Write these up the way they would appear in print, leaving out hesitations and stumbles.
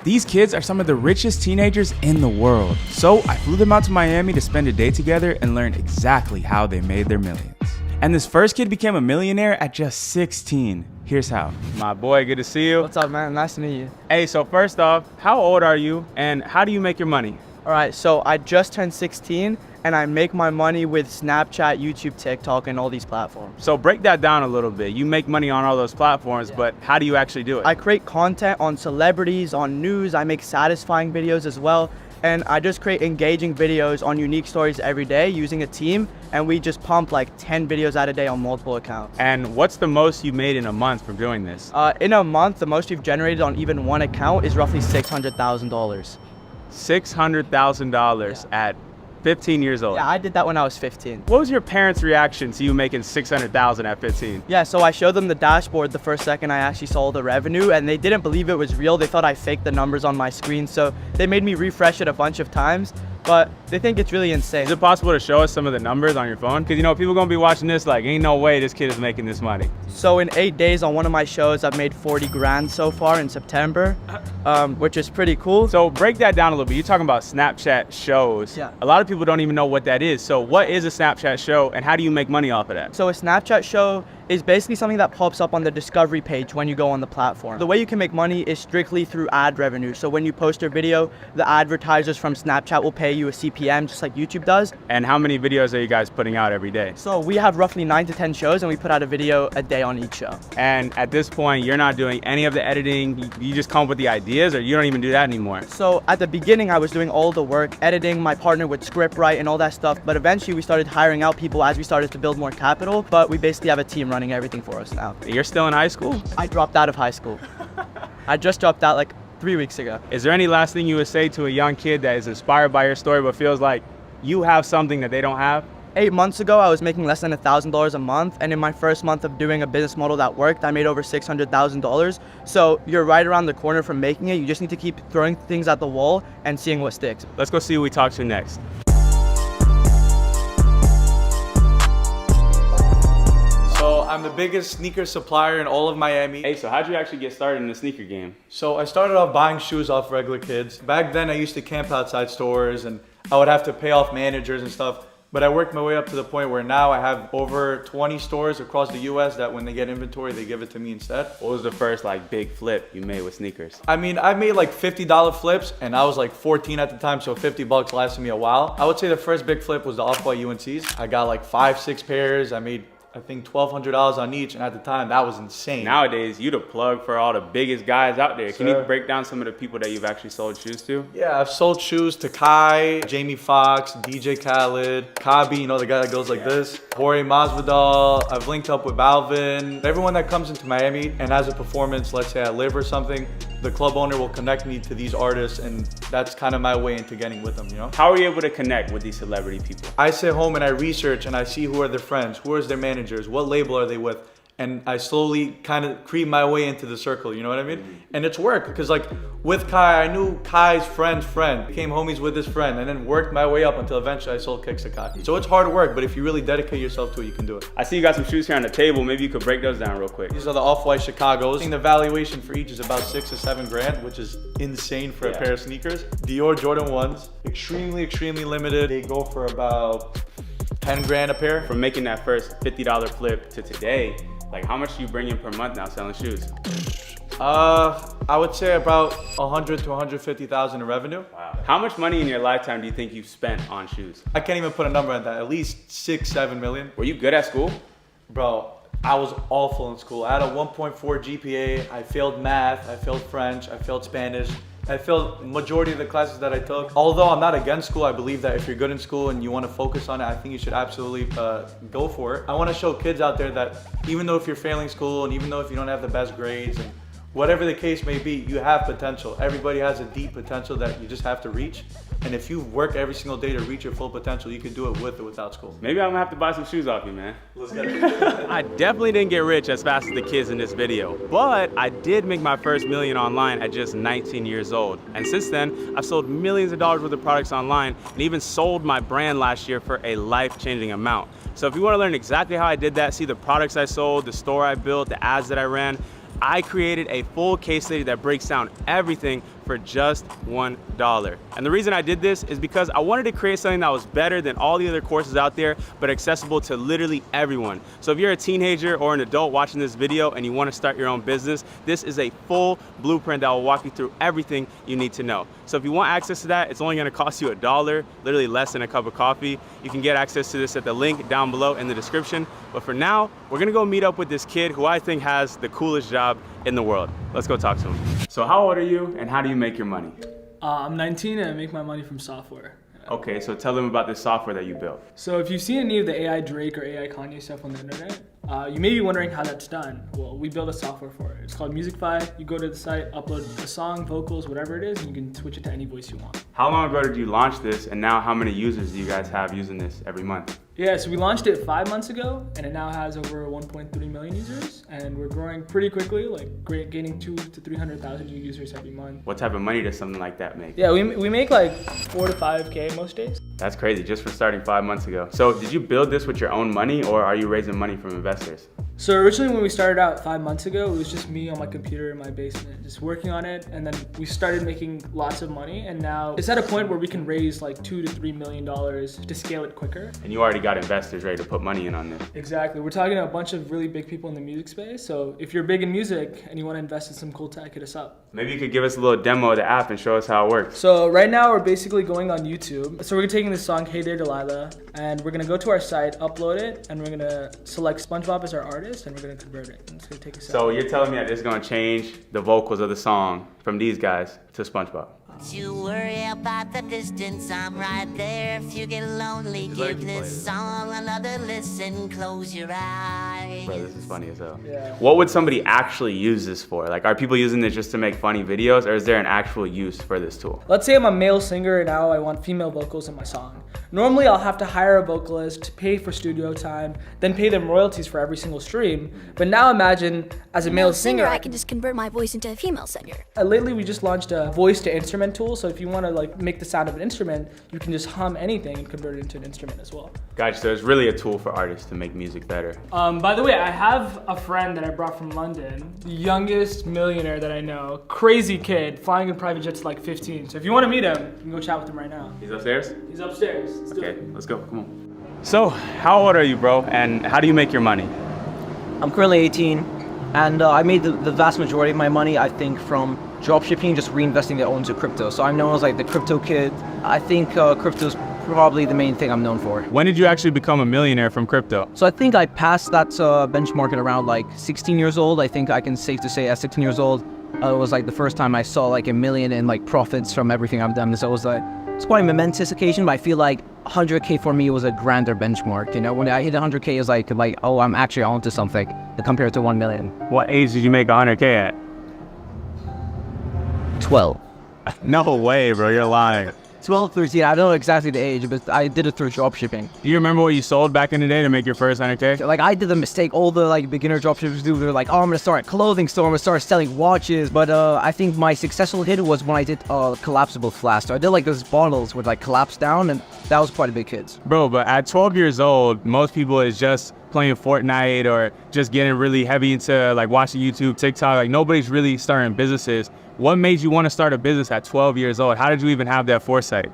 These kids are some of the richest teenagers in the world. So I flew them out to Miami to spend a day together and learn exactly how they made their millions. And this first kid became a millionaire at just 16. Here's how. My boy, good to see you. What's up, man? Nice to meet you. Hey, so first off, how old are you and how do you make your money? All right, so I just turned 16 and I make my money with Snapchat, YouTube, TikTok, and all these platforms. So break that down a little bit. You make money on all those platforms, but how do you actually do it? I create content on celebrities, on news. I make satisfying videos as well. And I just create engaging videos on unique stories every day using a team. And we just pump like 10 videos out a day on multiple accounts. And what's the most you made in a month from doing this? In a month, the most you've generated on even one account is roughly $600,000. $600,000 at 15 years old. Yeah, I did that when I was 15. What was your parents' reaction to you making $600,000 at 15? Yeah, so I showed them the dashboard the first second I actually saw the revenue, and they didn't believe it was real. They thought I faked the numbers on my screen, so they made me refresh it a bunch of times, but they think it's really insane. Is it possible to show us some of the numbers on your phone? Because, you know, people gonna be watching this like, ain't no way this kid is making this money. So in 8 days on one of my shows, I've made 40 grand so far in September, which is pretty cool. So break that down a little bit. You're talking about Snapchat shows. Yeah. A lot of people don't even know what that is. So what is a Snapchat show and how do you make money off of that? So a Snapchat show is basically something that pops up on the discovery page when you go on the platform. The way you can make money is strictly through ad revenue. So when you post your video, the advertisers from Snapchat will pay you a CPM just like YouTube does. And how many videos are you guys putting out every day? So we have roughly 9 to 10 shows and we put out a video a day on each show. And at this point, you're not doing any of the editing. You just come up with the ideas or you don't even do that anymore? So at the beginning, I was doing all the work, editing, my partner would script write and all that stuff. But eventually we started hiring out people as we started to build more capital. But we basically have a team running everything for us now. You're still in high school? I dropped out of high school. I just dropped out like 3 weeks ago. Is there any last thing you would say to a young kid that is inspired by your story but feels like you have something that they don't have? 8 months ago, I was making less than $1,000 a month, and in my first month of doing a business model that worked, I made over $600,000. So you're right around the corner from making it. You just need to keep throwing things at the wall and seeing what sticks. Let's go see who we talk to next. So I'm the biggest sneaker supplier in all of Miami. Hey, so how'd you actually get started in the sneaker game? So I started off buying shoes off regular kids. Back then I used to camp outside stores and I would have to pay off managers and stuff. But I worked my way up to the point where now I have over 20 stores across the US that when they get inventory, they give it to me instead. What was the first like big flip you made with sneakers? I mean, I made like $50 flips and I was like 14 at the time, so 50 bucks lasted me a while. I would say the first big flip was the Off-White UNCs. I got like 5-6 pairs. I made I think $1,200 on each, and at the time that was insane. Nowadays, you the plug for all the biggest guys out there. Can you break down some of the people that you've actually sold shoes to? Yeah, I've sold shoes to Kai, Jamie Foxx, DJ Khaled, Kabi, you know, the guy that goes like this, Jorge Masvidal. I've linked up with Balvin. Everyone that comes into Miami and has a performance, let's say at Live or something, the club owner will connect me to these artists, and that's kind of my way into getting with them, you know? How are you able to connect with these celebrity people? I sit home and I research and I see who are their friends, who is their managers, what label are they with, and I slowly kind of creep my way into the circle, you know what I mean? And it's worked, because like with Kai, I knew Kai's friend's friend, became homies with his friend, and then worked my way up until eventually I sold kicks to Kai. So it's hard work, but if you really dedicate yourself to it, you can do it. I see you got some shoes here on the table. Maybe you could break those down real quick. These are the Off-White Chicagos. I think the valuation for each is about 6 or 7 grand, which is insane for a pair of sneakers. Dior Jordan 1s, extremely limited. They go for about 10 grand a pair. From making that first $50 flip to today, like how much do you bring in per month now selling shoes? I would say about 100 to 150,000 in revenue. Wow. How much money in your lifetime do you think you've spent on shoes? I can't even put a number on that. At least 6-7 million. Were you good at school? Bro, I was awful in school. I had a 1.4 GPA. I failed math. I failed French. I failed Spanish. I failed majority of the classes that I took. Although I'm not against school, I believe that if you're good in school and you want to focus on it, I think you should absolutely go for it. I want to show kids out there that even though if you're failing school and even though if you don't have the best grades and whatever the case may be, you have potential. Everybody has a deep potential that you just have to reach. And if you work every single day to reach your full potential, you can do it with or without school. Maybe I'm gonna have to buy some shoes off you, man. Let's get it. I definitely didn't get rich as fast as the kids in this video, but I did make my first million online at just 19 years old. And since then, I've sold millions of dollars worth of products online and even sold my brand last year for a life-changing amount. So if you wanna learn exactly how I did that, see the products I sold, the store I built, the ads that I ran, I created a full case study that breaks down everything for just $1. And the reason I did this is because I wanted to create something that was better than all the other courses out there, but accessible to literally everyone. So if you're a teenager or an adult watching this video and you want to start your own business, this is a full blueprint that will walk you through everything you need to know. So if you want access to that, it's only going to cost you $1, literally less than a cup of coffee. You can get access to this at the link down below in the description. But for now, we're going to go meet up with this kid who I think has the coolest job in the world. Let's go talk to him. So how old are you and how do you make your money? I'm 19 and I make my money from software. Okay, so tell them about this software that you built. So if you've seen any of the AI Drake or AI Kanye stuff on the internet, you may be wondering how that's done. Well, we built a software for it. It's called Musicify. You go to the site, upload a song, vocals, whatever it is, and you can switch it to any voice you want. How long ago did you launch this, and now how many users do you guys have using this every month? Yeah, so we launched it 5 months ago, and it now has over 1.3 million users, and we're growing pretty quickly, like gaining 200,000 to 300,000 new users every month. What type of money does something like that make? Yeah, we make like 4 to 5K most days. That's crazy, just for starting 5 months ago. So did you build this with your own money, or are you raising money from investors? So originally when we started out 5 months ago, it was just me on my computer in my basement, just working on it. And then we started making lots of money. And now it's at a point where we can raise like $2 to $3 million to scale it quicker. And you already got investors ready to put money in on this. Exactly. We're talking to a bunch of really big people in the music space. So if you're big in music and you want to invest in some cool tech, hit us up. Maybe you could give us a little demo of the app and show us how it works. So right now we're basically going on YouTube. So we're taking this song, Hey There Delilah, and we're gonna go to our site, upload it, and we're gonna select SpongeBob as our artist, and we're gonna convert it. It's gonna take a second. So you're telling me that this is gonna change the vocals of the song from these guys to SpongeBob? Don't you worry about the distance, I'm right there. If you get lonely, give this song another listen, close your eyes. Bro, this is funny as hell. Yeah. What would somebody actually use this for? Like, are people using this just to make funny videos, or is there an actual use for this tool? Let's say I'm a male singer and now I want female vocals in my song. Normally I'll have to hire a vocalist, pay for studio time, then pay them royalties for every single stream. But now imagine, as a male singer, I can just convert my voice into a female singer. Lately we just launched a voice to instrument tool, so if you want to like make the sound of an instrument, you can just hum anything and convert it into an instrument as well. Gotcha, so it's really a tool for artists to make music better. By the way, I have a friend that I brought from London, the youngest millionaire that I know, crazy kid, flying in private jets at like 15. So if you want to meet him, you can go chat with him right now. He's upstairs? He's upstairs. Let's do Okay, it. let's go, come on. So, how old are you, bro, and how do you make your money? I'm currently 18, and I made the vast majority of my money, I think, from dropshipping, just reinvesting that into crypto. So I'm known as like the crypto kid. I think crypto's probably the main thing I'm known for. When did you actually become a millionaire from crypto? So I think I passed that benchmark at around like 16 years old. I think I can safe to say at 16 years old, it was like the first time I saw like $1 million in like profits from everything I've done. So it was like, it's quite a momentous occasion, but I feel like 100K for me was a grander benchmark. You know, when I hit 100K, it was like, oh, I'm actually onto something compared to 1 million. What age did you make 100K at? 12. No way, bro, you're lying. 12, 13, I don't know exactly the age, but I did it through dropshipping. Do you remember what you sold back in the day to make your first 100K? Like, I did the mistake all the like beginner dropshippers do. They're like, oh, I'm gonna start a clothing store, I'm gonna start selling watches. But I think my successful hit was when I did collapsible flask. So I did like those bottles would like collapse down, and that was quite a big hit. Bro, but at 12 years old, most people is just playing Fortnite or just getting really heavy into like watching YouTube, TikTok. Like, nobody's really starting businesses. What made you want to start a business at 12 years old? How did you even have that foresight?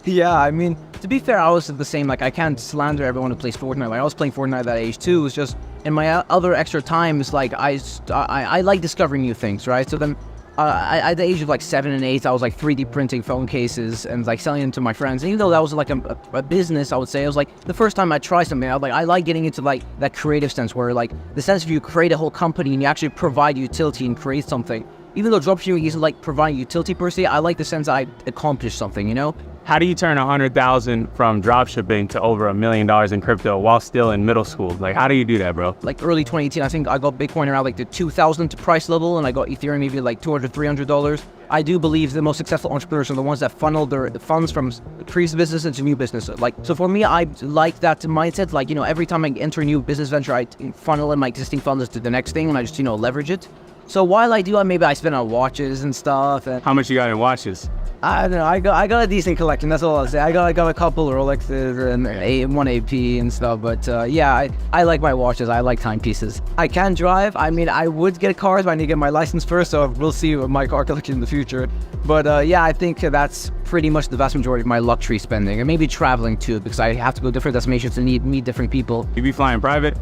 Yeah, I mean, to be fair, I was the same. Like, I can't slander everyone who plays Fortnite. Like, I was playing Fortnite at that age too. It's just in my other extra times, like I like discovering new things, right? So then, at the age of like 7 and 8, I was like 3D printing phone cases and like selling them to my friends. And even though that was like a business, I would say, it was like the first time I tried something. I like getting into like that creative sense, where like the sense of you create a whole company and you actually provide utility and create something. Even though dropshipping isn't like providing utility per se, I like the sense that I accomplished something, you know? How do you turn 100,000 from dropshipping to over $1 million in crypto while still in middle school? Like, how do you do that, bro? Like early 2018, I think I got Bitcoin around like the 2,000 price level, and I got Ethereum maybe like $200, $300. I do believe the most successful entrepreneurs are the ones that funnel their funds from previous business into new business. Like, so for me, I like that mindset. Like, you know, every time I enter a new business venture, I funnel in my existing funds to the next thing, and I just, you know, leverage it. So while I do, maybe I spend on watches and stuff. And How much you got in watches? I don't know. I got a decent collection. That's all I'll say. I got a couple Rolexes and one AP and stuff. But yeah, I like my watches. I like timepieces. I can drive. I mean, I would get cars, but I need to get my license first. So we'll see with my car collection in the future. But yeah, I think that's pretty much the vast majority of my luxury spending, and maybe traveling too, because I have to go to different destinations and meet different people. You be flying private?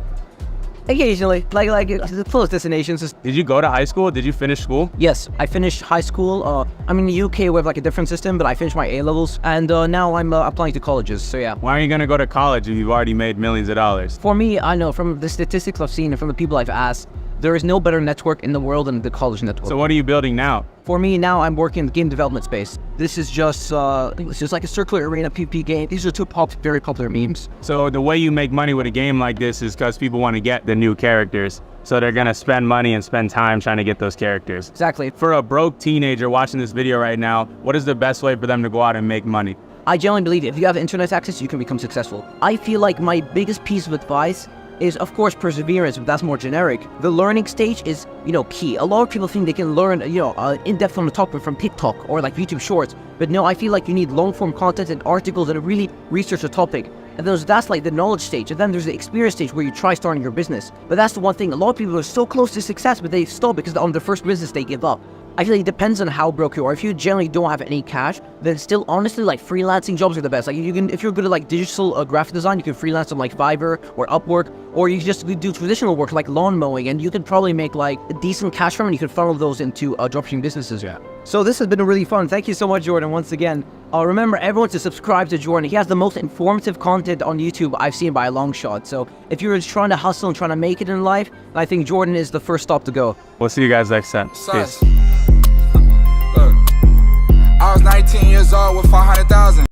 Occasionally, like the close destinations. Did you go to high school? Did you finish school? Yes, I finished high school. I'm in the UK. We have like a different system, but I finished my A levels, and now I'm applying to colleges. So yeah. Why are you gonna go to college if you've already made millions of dollars? For me, I know from the statistics I've seen and from the people I've asked, there is no better network in the world than the college network. So what are you building now? For me now, I'm working in the game development space. This is just it's just like a circular arena PvP game. These are two very popular memes. So the way you make money with a game like this is because people want to get the new characters. So they're gonna spend money and spend time trying to get those characters. Exactly. For a broke teenager watching this video right now, what is the best way for them to go out and make money? I genuinely believe if you have internet access, you can become successful. I feel like my biggest piece of advice is, of course, perseverance, but that's more generic. The learning stage is, key. A lot of people think they can learn, in depth on the topic from TikTok or like YouTube Shorts, but no, I feel like you need long-form content and articles and really research the topic. And that's like the knowledge stage, and then there's the experience stage where you try starting your business. But that's the one thing, a lot of people are so close to success, but they stop because on their first business they give up. I feel like it depends on how broke you are. If you generally don't have any cash, then still honestly like freelancing jobs are the best. Like you can, if you're good at like digital graphic design, you can freelance on like Fiverr or Upwork, or you can just do traditional work like lawn mowing, and you can probably make like a decent cash from it, and you can funnel those into dropshipping businesses. Yeah. So this has been really fun. Thank you so much, Jordan, once again. Remember everyone to subscribe to Jordan. He has the most informative content on YouTube I've seen by a long shot. So if you're just trying to hustle and trying to make it in life, I think Jordan is the first stop to go. We'll see you guys next time. Peace. I was 19 years old with 400,000.